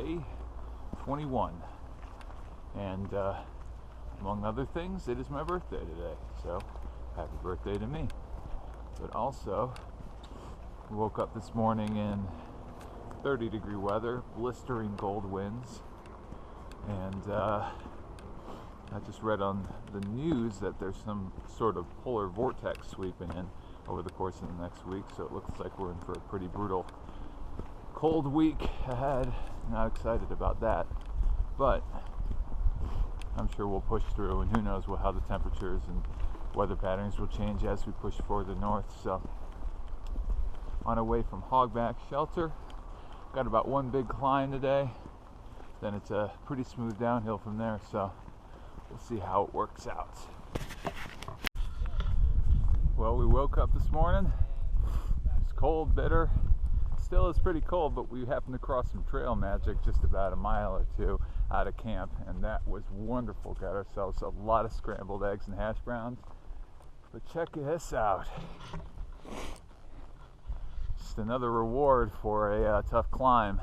day 21, and among other things, it is my birthday today, so happy birthday to me. But also, woke up this morning in 30-degree weather, blistering cold winds, and I just read on the news that there's some sort of polar vortex sweeping in over the course of the next week, so it looks like we're in for a pretty brutal cold week ahead. Not excited about that, but I'm sure we'll push through, and who knows how the temperatures and weather patterns will change as we push further north. So on our way from Hogback shelter, got about one big climb today, then it's a pretty smooth downhill from there, so we'll see how it works out. Well, we woke up this morning, it's cold, bitter, still is pretty cold, but we happened to cross some trail magic just about a mile or two out of camp, and that was wonderful. Got ourselves a lot of scrambled eggs and hash browns. But check this out, just another reward for a tough climb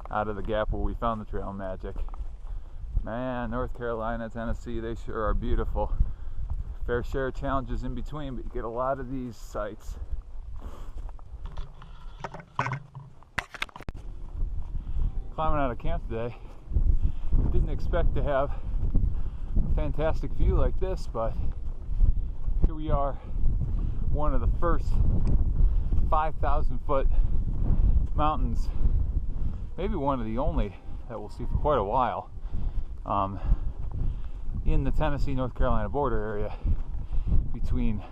out of the gap where we found the trail magic. Man, North Carolina, Tennessee, they sure are beautiful. Fair share of challenges in between, but you get a lot of these sites. Climbing out of camp today, didn't expect to have a fantastic view like this, but here we are, one of the first 5,000 foot mountains, maybe one of the only that we'll see for quite a while, in the Tennessee North Carolina border area between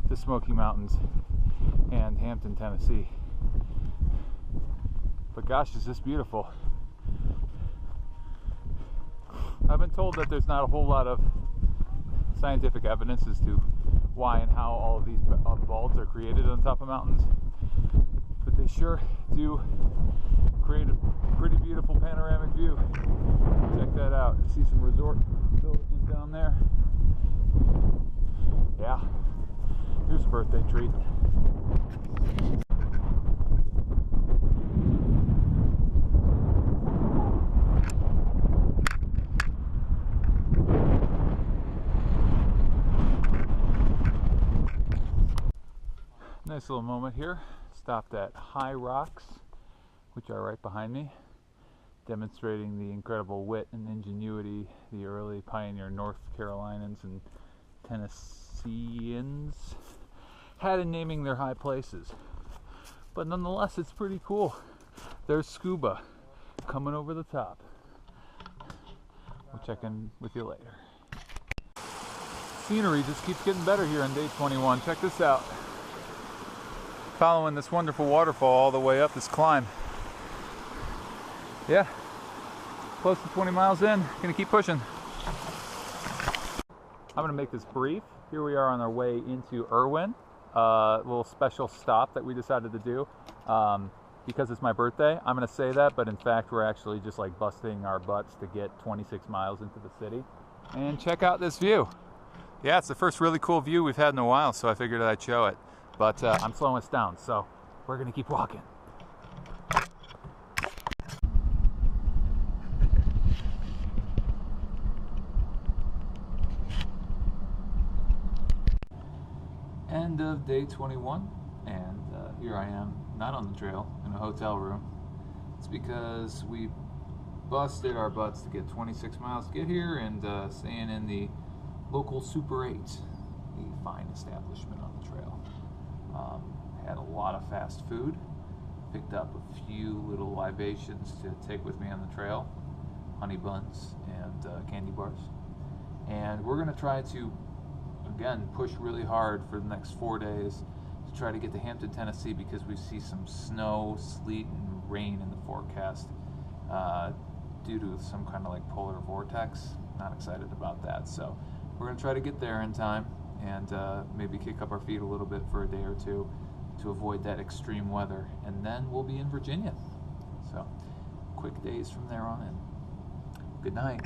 the Smoky Mountains and Hampton, Tennessee. But gosh, is this beautiful. I've been told that there's not a whole lot of scientific evidence as to why and how all of these vaults are created on top of mountains, but they sure do create a pretty beautiful panoramic view. Check that out. See some resort villages down there. Yeah, here's a birthday treat. Nice little moment here. Stopped at High Rocks, which are right behind me, demonstrating the incredible wit and ingenuity the early pioneer North Carolinians and Tennesseans had in naming their high places. But nonetheless, it's pretty cool. There's scuba coming over the top. We'll check in with you later. Scenery just keeps getting better here on day 21. Check this out. Following this wonderful waterfall all the way up this climb. Yeah, close to 20 miles in. Gonna keep pushing. I'm gonna make this brief. Here we are on our way into Erwin. A little special stop that we decided to do because it's my birthday. I'm gonna say that, but in fact we're actually just like busting our butts to get 26 miles into the city. And check out this view. Yeah, it's the first really cool view we've had in a while, so I figured I'd show it. But I'm slowing us down, so we're gonna keep walking. End of day 21, and here I am, not on the trail, in a hotel room. It's because we busted our butts to get 26 miles to get here, and staying in the local Super 8, the fine establishment on the trail. Had a lot of fast food, picked up a few little libations to take with me on the trail, honey buns and candy bars. And we're gonna try to, again, push really hard for the next 4 days to try to get to Hampton, Tennessee, because we see some snow, sleet, and rain in the forecast due to some kind of like polar vortex. Not excited about that, so we're gonna try to get there in time and maybe kick up our feet a little bit for a day or two to avoid that extreme weather, and then we'll be in Virginia. So quick days from there on in. Good night.